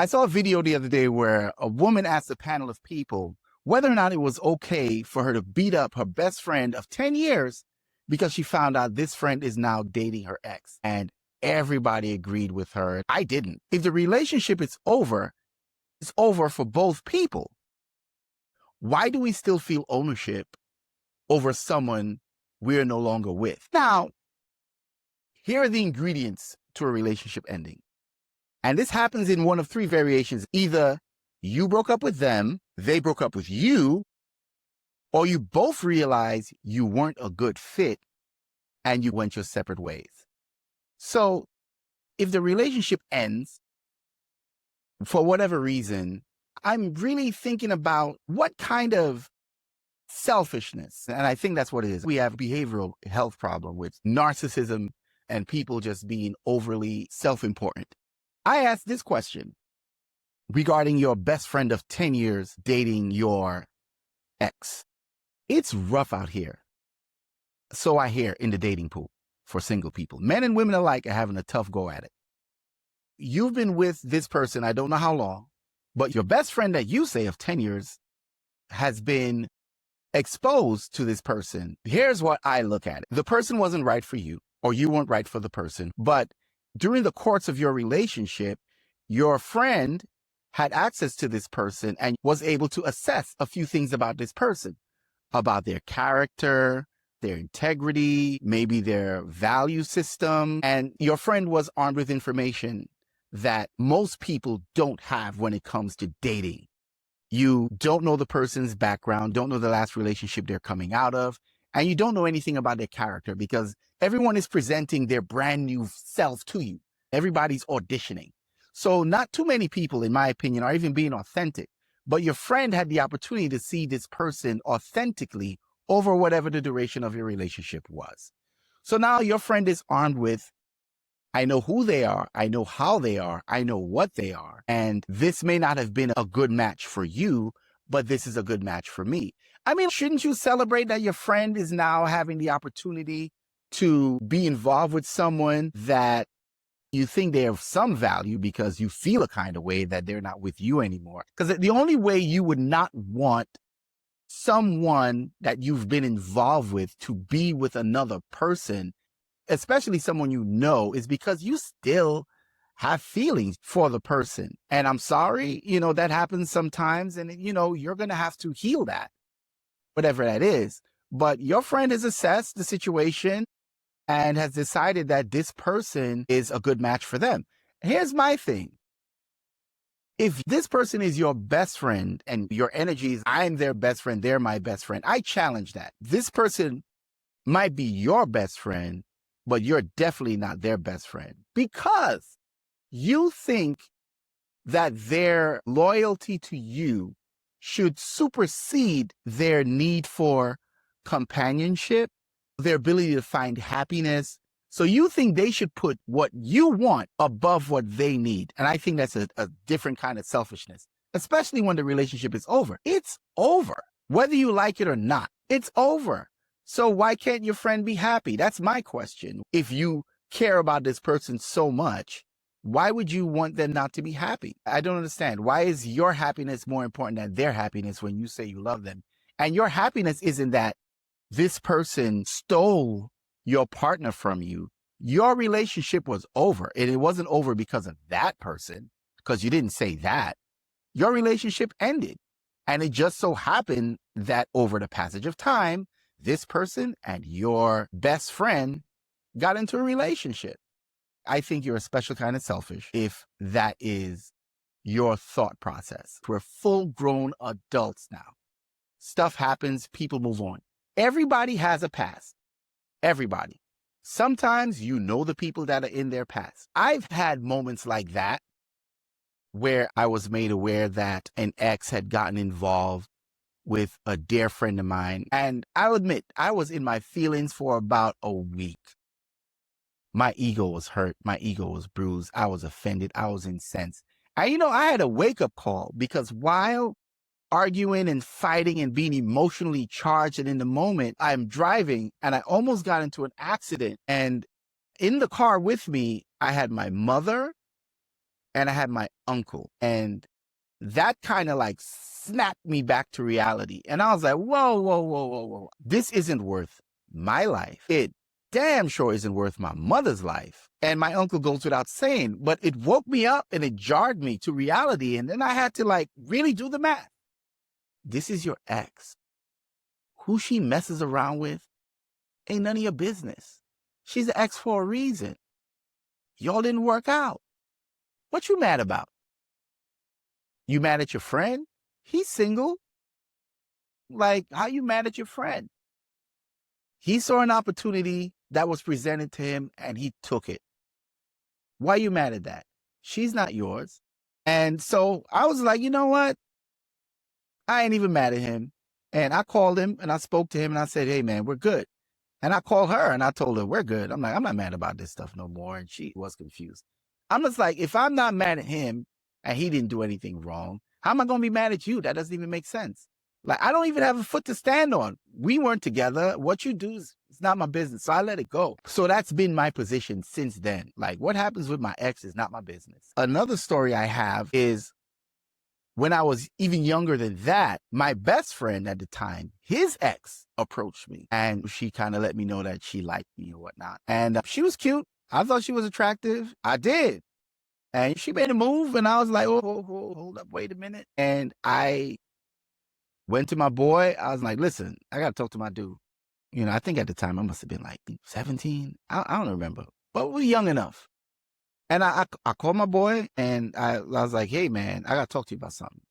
I saw a video the other day where a woman asked a panel of people whether or not it was okay for her to beat up her best friend of 10 years because she found out this friend is now dating her ex. And everybody agreed with her. I didn't. If the relationship is over, it's over for both people. Why do we still feel ownership over someone we're no longer with? Now, here are the ingredients to a relationship ending. And this happens in one of three variations. Either you broke up with them, they broke up with you, or you both realize you weren't a good fit and you went your separate ways. So if the relationship ends for whatever reason, I'm really thinking about what kind of selfishness, and I think that's what it is. We have a behavioral health problem with narcissism and people just being overly self-important. I asked this question regarding your best friend of 10 years dating your ex. It's rough out here. So I hear in the dating pool for single people. Men and women alike are having a tough go at it. You've been with this person, I don't know how long, but your best friend that you say of 10 years has been exposed to this person. Here's what I look at it. The person wasn't right for you, or you weren't right for the person, but during the course of your relationship, your friend had access to this person and was able to assess a few things about this person, about their character, their integrity, maybe their value system. And your friend was armed with information that most people don't have when it comes to dating. You don't know the person's background, don't know the last relationship they're coming out of, and you don't know anything about their character because everyone is presenting their brand new self to you. Everybody's auditioning. So not too many people, in my opinion, are even being authentic. But your friend had the opportunity to see this person authentically over whatever the duration of your relationship was. So now your friend is armed with, I know who they are, I know how they are, I know what they are, and this may not have been a good match for you, but this is a good match for me. I mean, shouldn't you celebrate that your friend is now having the opportunity to be involved with someone that you think they have some value because you feel a kind of way that they're not with you anymore? Because the only way you would not want someone that you've been involved with to be with another person, especially someone you know, is because you still have feelings for the person. And I'm sorry, that happens sometimes. And, you're going to have to heal that, whatever that is. But your friend has assessed the situation and has decided that this person is a good match for them. Here's my thing. If this person is your best friend and your energy is, I'm their best friend, they're my best friend, I challenge that. This person might be your best friend, but you're definitely not their best friend because you think that their loyalty to you should supersede their need for companionship, their ability to find happiness. So you think they should put what you want above what they need. And I think that's a different kind of selfishness, especially when the relationship is over. It's over. Whether you like it or not, it's over. So why can't your friend be happy? That's my question. If you care about this person so much, why would you want them not to be happy? I don't understand. Why is your happiness more important than their happiness when you say you love them? And your happiness isn't that this person stole your partner from you. Your relationship was over, and it wasn't over because of that person, because you didn't say that. Your relationship ended. And it just so happened that over the passage of time, this person and your best friend got into a relationship. I think you're a special kind of selfish if that is your thought process. We're full-grown adults now. Stuff happens, people move on. Everybody has a past. Everybody. Sometimes you know the people that are in their past. I've had moments like that where I was made aware that an ex had gotten involved with a dear friend of mine. And I'll admit, I was in my feelings for about a week. My ego was hurt. My ego was bruised. I was offended. I was incensed. And I had a wake-up call because while arguing and fighting and being emotionally charged, and in the moment I'm driving and I almost got into an accident, and in the car with me, I had my mother and I had my uncle. And that kind of like snapped me back to reality. And I was like, whoa, whoa, whoa, whoa, whoa. This isn't worth my life. It damn sure isn't worth my mother's life. And my uncle goes without saying, but it woke me up and it jarred me to reality. And then I had to like really do the math. This is your ex. Who she messes around with ain't none of your business. She's an ex for a reason. Y'all didn't work out. What you mad about? You mad at your friend? He's single. Like, how you mad at your friend? He saw an opportunity that was presented to him and he took it. Why are you mad at that? She's not yours. And so I was like, you know what? I ain't even mad at him. And I called him and I spoke to him and I said, hey man, we're good. And I called her and I told her, we're good. I'm like, I'm not mad about this stuff no more. And she was confused. I'm just like, if I'm not mad at him and he didn't do anything wrong, how am I going to be mad at you? That doesn't even make sense. Like, I don't even have a foot to stand on. We weren't together. What you do is it's not my business. So I let it go. So that's been my position since then. Like, what happens with my ex is not my business. Another story I have is when I was even younger than that, my best friend at the time, his ex approached me and she kind of let me know that she liked me or whatnot. And she was cute. I thought she was attractive. I did. And she made a move and I was like, oh, hold up, wait a minute. And I went to my boy. I was like, listen, I got to talk to my dude. You know, I think at the time I must have been like 17. I don't remember, but we're young enough. And I called my boy and I was like, hey, man, I got to talk to you about something.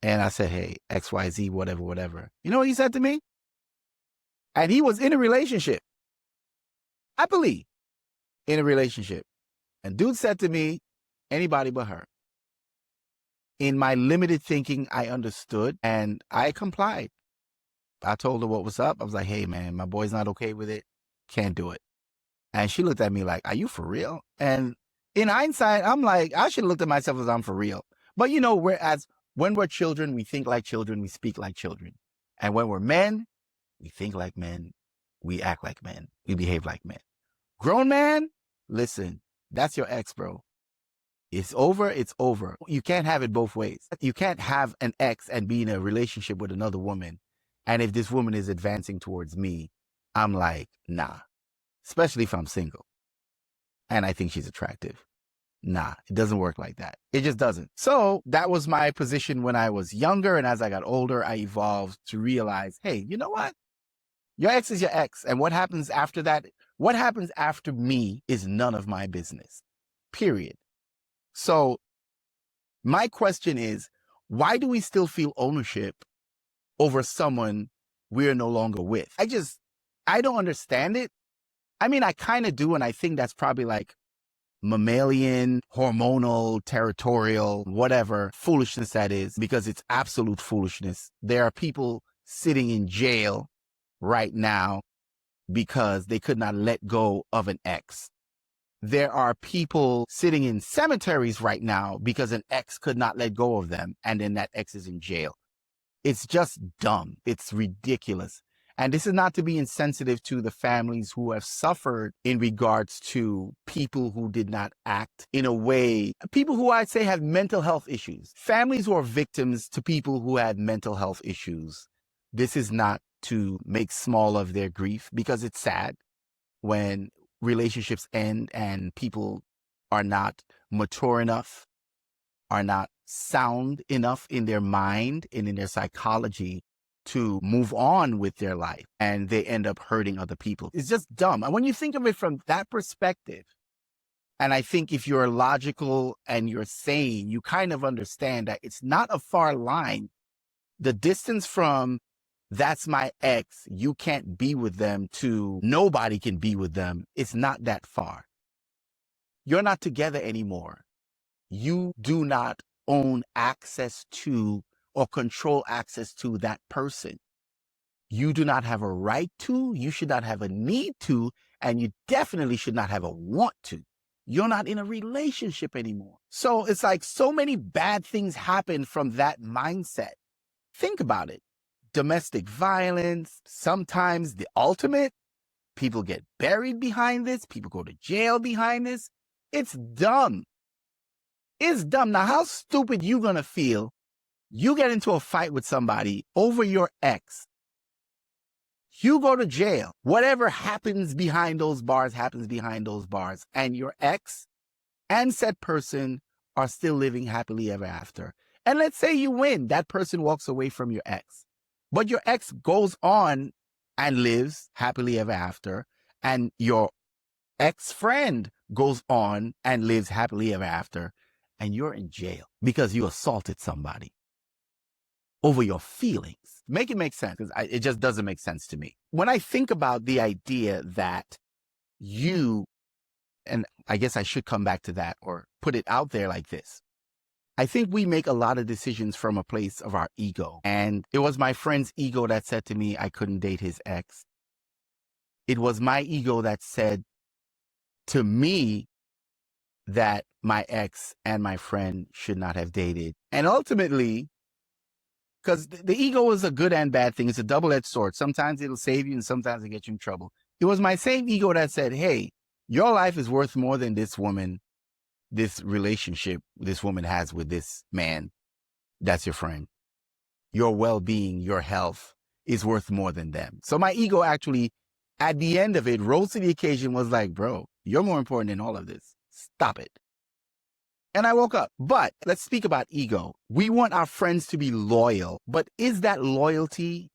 And I said, hey, XYZ, whatever, whatever. You know what he said to me? And he was in a relationship. I believe in a relationship. And dude said to me, anybody but her. In my limited thinking, I understood and I complied. I told her what was up. I was like, hey, man, my boy's not okay with it. Can't do it. And she looked at me like, are you for real? And in hindsight, I'm like, I should have looked at myself as I'm for real. But, you know, when we're children, we think like children, we speak like children. And when we're men, we think like men, we act like men, we behave like men. Grown man, listen, that's your ex, bro. It's over, it's over. You can't have it both ways. You can't have an ex and be in a relationship with another woman. And if this woman is advancing towards me, I'm like, nah. Especially if I'm single and I think she's attractive. Nah, it doesn't work like that. It just doesn't. So that was my position when I was younger. And as I got older, I evolved to realize, hey, you know what? Your ex is your ex. And what happens after that, what happens after me is none of my business, period. So my question is, why do we still feel ownership over someone we're no longer with? I don't understand it. I mean, I kind of do, and I think that's probably like mammalian, hormonal, territorial, whatever foolishness that is, because it's absolute foolishness. There are people sitting in jail right now because they could not let go of an ex. There are people sitting in cemeteries right now because an ex could not let go of them, and then that ex is in jail. It's just dumb. It's ridiculous. And this is not to be insensitive to the families who have suffered in regards to people who did not act in a way, people who I'd say have mental health issues, families who are victims to people who had mental health issues. This is not to make small of their grief, because it's sad when relationships end and people are not mature enough, are not sound enough in their mind and in their psychology to move on with their life, and they end up hurting other people. It's just dumb. And when you think of it from that perspective, and I think if you're logical and you're sane, you kind of understand that it's not a far line. The distance from that's my ex, you can't be with them, to nobody can be with them, it's not that far. You're not together anymore. You do not own access to or control access to that person. You do not have a right to, you should not have a need to, and you definitely should not have a want to. You're not in a relationship anymore. So it's like so many bad things happen from that mindset. Think about it. Domestic violence, sometimes the ultimate. People get buried behind this. People go to jail behind this. It's dumb. It's dumb. Now, how stupid you gonna feel? You get into a fight with somebody over your ex. You go to jail. Whatever happens behind those bars happens behind those bars. And your ex and said person are still living happily ever after. And let's say you win. That person walks away from your ex. But your ex goes on and lives happily ever after. And your ex-friend goes on and lives happily ever after. And you're in jail because you assaulted somebody over your feelings. Make it make sense, because it just doesn't make sense to me. When I think about the idea that you, and I guess I should come back to that or put it out there like this. I think we make a lot of decisions from a place of our ego. And it was my friend's ego that said to me I couldn't date his ex. It was my ego that said to me that my ex and my friend should not have dated. And ultimately, because the ego is a good and bad thing. It's a double-edged sword. Sometimes it'll save you and sometimes it'll get you in trouble. It was my same ego that said, hey, your life is worth more than this woman, this relationship this woman has with this man. That's your friend. Your well-being, your health is worth more than them. So my ego actually, at the end of it, rose to the occasion, was like, bro, you're more important than all of this. Stop it. And I woke up. But let's speak about ego. We want our friends to be loyal. But is that loyalty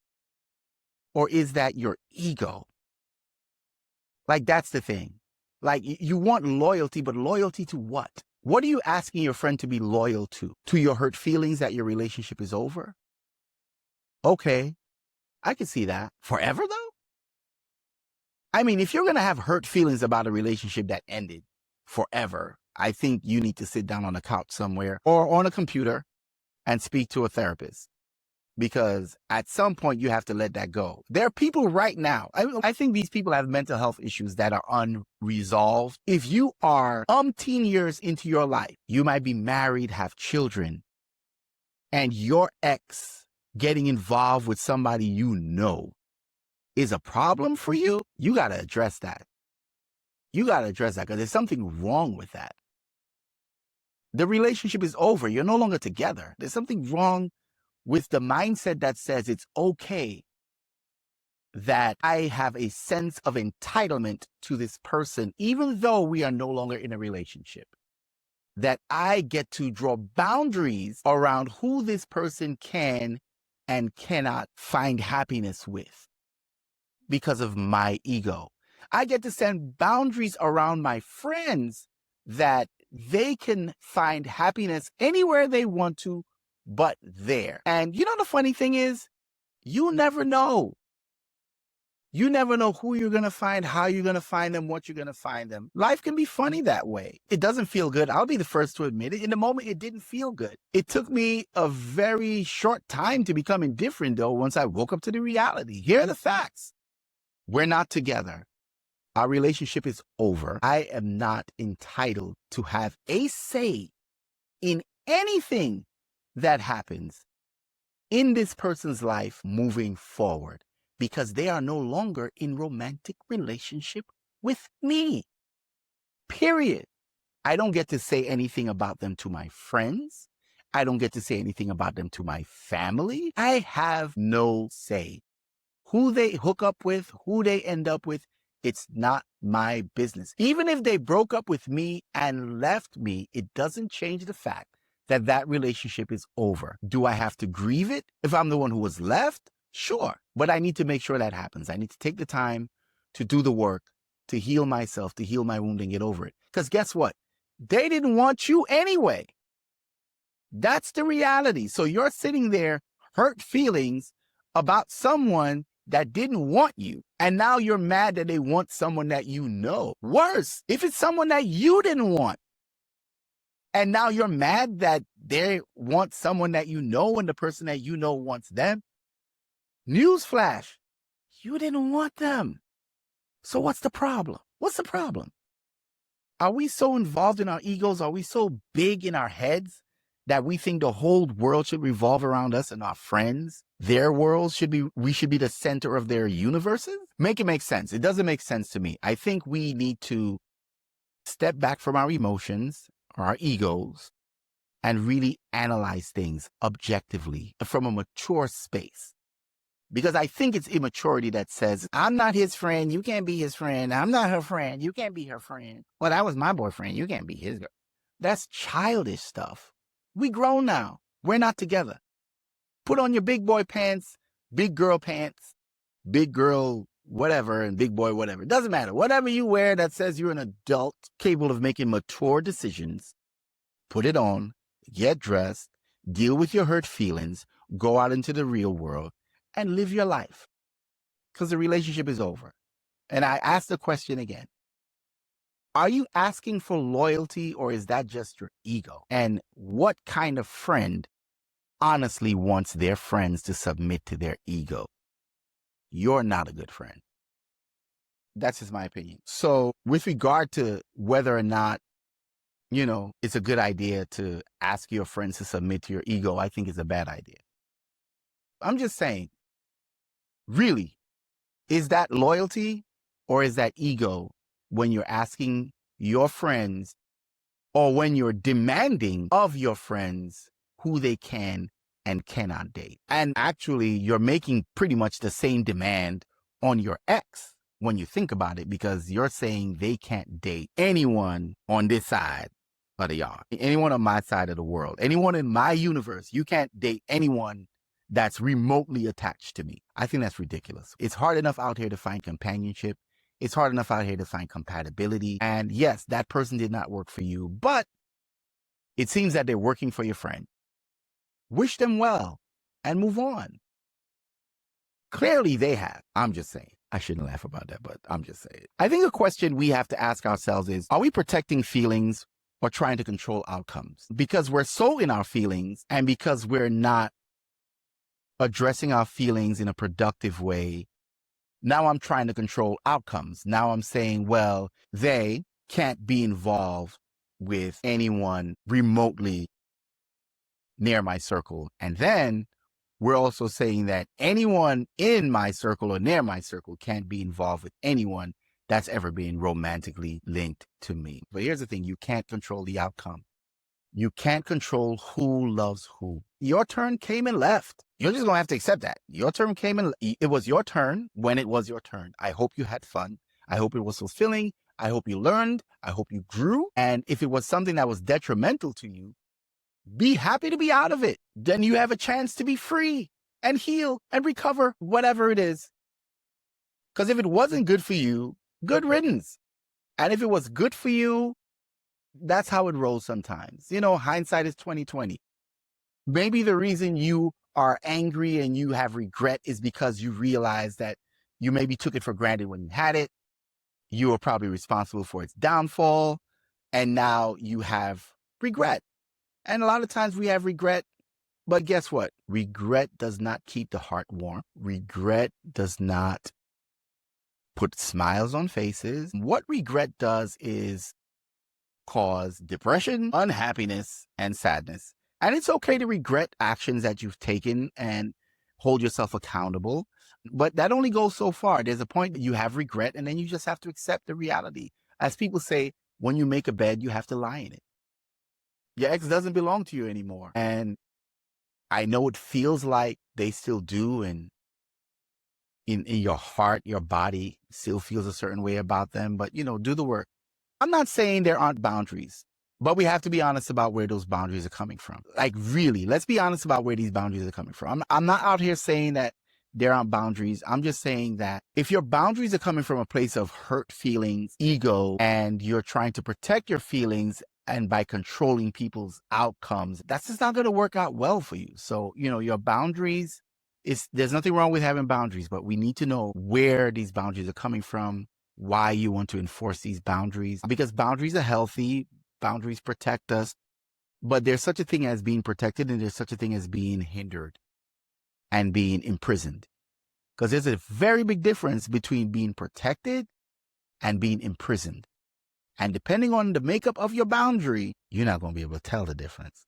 or is that your ego? Like, that's the thing. Like, you want loyalty, but loyalty to what? What are you asking your friend to be loyal to? To your hurt feelings that your relationship is over? Okay, I can see that. Forever, though? I mean, if you're going to have hurt feelings about a relationship that ended forever, I think you need to sit down on a couch somewhere or on a computer and speak to a therapist, because at some point you have to let that go. There are people right now, I think these people have mental health issues that are unresolved. If you are umpteen years into your life, you might be married, have children, and your ex getting involved with somebody you know is a problem for you, you got to address that. You got to address that, because there's something wrong with that. The relationship is over. You're no longer together. There's something wrong with the mindset that says it's okay that I have a sense of entitlement to this person, even though we are no longer in a relationship. That I get to draw boundaries around who this person can and cannot find happiness with because of my ego. I get to set boundaries around my friends that they can find happiness anywhere they want to, but there. And you know, the funny thing is, you never know. You never know who you're going to find, how you're going to find them, what you're going to find them. Life can be funny that way. It doesn't feel good. I'll be the first to admit it. In the moment, it didn't feel good. It took me a very short time to become indifferent, though, once I woke up to the reality. Here are the facts. We're not together. Our relationship is over. I am not entitled to have a say in anything that happens in this person's life moving forward, because they are no longer in romantic relationship with me. Period. I don't get to say anything about them to my friends. I don't get to say anything about them to my family. I have no say. Who they hook up with, who they end up with, it's not my business. Even if they broke up with me and left me, it doesn't change the fact that that relationship is over. Do I have to grieve it if I'm the one who was left? Sure. But I need to make sure that happens. I need to take the time to do the work, to heal myself, to heal my wound and get over it. Because guess what? They didn't want you anyway. That's the reality. So you're sitting there, hurt feelings about someone that didn't want you. And now you're mad that they want someone that you know. Worse, if it's someone that you didn't want. And now you're mad that they want someone that you know and the person that you know wants them. Newsflash, you didn't want them. So what's the problem? What's the problem? Are we so involved in our egos? Are we so big in our heads that we think the whole world should revolve around us and our friends? Their worlds we should be the center of their universes? Make it make sense. It doesn't make sense to me. I think we need to step back from our emotions or our egos and really analyze things objectively from a mature space. Because I think it's immaturity that says, I'm not his friend, you can't be his friend. I'm not her friend, you can't be her friend. Well, that was my boyfriend, you can't be his girl. That's childish stuff. We grown now. We're not together. Put on your big boy pants, big girl pants, big girl whatever, and big boy whatever. It doesn't matter. Whatever you wear that says you're an adult capable of making mature decisions, put it on, get dressed, deal with your hurt feelings, go out into the real world, and live your life. Because the relationship is over. And I ask the question again. Are you asking for loyalty, or is that just your ego? And what kind of friend honestly wants their friends to submit to their ego? You're not a good friend. That's just my opinion. So with regard to whether or not, it's a good idea to ask your friends to submit to your ego, I think it's a bad idea. I'm just saying, really, is that loyalty or is that ego when you're asking your friends, or when you're demanding of your friends who they can and cannot date? And actually, you're making pretty much the same demand on your ex when you think about it, because you're saying they can't date anyone on this side of the yard, anyone on my side of the world, anyone in my universe. You can't date anyone that's remotely attached to me. I think that's ridiculous. It's hard enough out here to find companionship. It's hard enough out here to find compatibility. And yes, that person did not work for you, but it seems that they're working for your friend. Wish them well and move on. Clearly they have. I'm just saying. I shouldn't laugh about that, but I'm just saying. I think a question we have to ask ourselves is, are we protecting feelings or trying to control outcomes? Because we're so in our feelings, and because we're not addressing our feelings in a productive way, now I'm trying to control outcomes. Now I'm saying, well, they can't be involved with anyone remotely near my circle. And then we're also saying that anyone in my circle or near my circle can't be involved with anyone that's ever been romantically linked to me. But here's the thing, you can't control the outcome. You can't control who loves who. Your turn came and left. You're just going to have to accept that. Your turn came and it was your turn when it was your turn. I hope you had fun. I hope it was fulfilling. I hope you learned. I hope you grew. And if it was something that was detrimental to you, be happy to be out of it. Then you have a chance to be free and heal and recover, whatever it is. Because if it wasn't good for you, good riddance. And if it was good for you, that's how it rolls sometimes. Hindsight is 20/20. Maybe the reason you are angry and you have regret is because you realize that you maybe took it for granted when you had it. You were probably responsible for its downfall. And now you have regret. And a lot of times we have regret, but guess what? Regret does not keep the heart warm. Regret does not put smiles on faces. What regret does is cause depression, unhappiness, and sadness. And it's okay to regret actions that you've taken and hold yourself accountable. But that only goes so far. There's a point that you have regret, and then you just have to accept the reality. As people say, when you make a bed, you have to lie in it. Your ex doesn't belong to you anymore. And I know it feels like they still do. And in your heart, your body still feels a certain way about them. But, do the work. I'm not saying there aren't boundaries, but we have to be honest about where those boundaries are coming from. Like, really, let's be honest about where these boundaries are coming from. I'm not out here saying that there aren't boundaries. I'm just saying that if your boundaries are coming from a place of hurt feelings, ego, and you're trying to protect your feelings, and by controlling people's outcomes, that's just not going to work out well for you. So, your boundaries, there's nothing wrong with having boundaries, but we need to know where these boundaries are coming from, why you want to enforce these boundaries, because boundaries are healthy. Boundaries protect us, but there's such a thing as being protected, and there's such a thing as being hindered and being imprisoned. Because there's a very big difference between being protected and being imprisoned. And depending on the makeup of your boundary, you're not going to be able to tell the difference.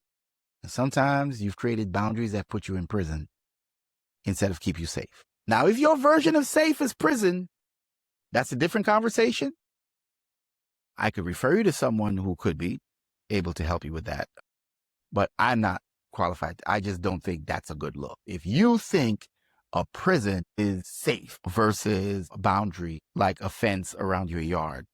And sometimes you've created boundaries that put you in prison instead of keep you safe. Now, if your version of safe is prison, that's a different conversation. I could refer you to someone who could be able to help you with that. but I'm not qualified. I just don't think that's a good look. If you think a prison is safe versus a boundary, like a fence around your yard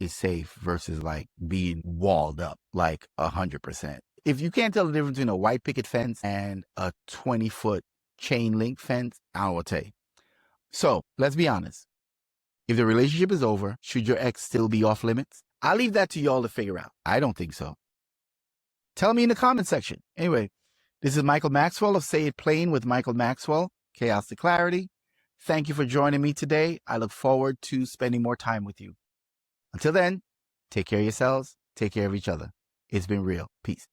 is safe versus like being walled up like 100%. If you can't tell the difference between a white picket fence and a 20-foot chain link fence, I don't know what to tell you. So let's be honest. If the relationship is over, should your ex still be off limits? I'll leave that to y'all to figure out. I don't think so. Tell me in the comment section. Anyway, this is Michael Maxwell of Say It Plain with Michael Maxwell, Chaos to Clarity. Thank you for joining me today. I look forward to spending more time with you. Until then, take care of yourselves. Take care of each other. It's been real. Peace.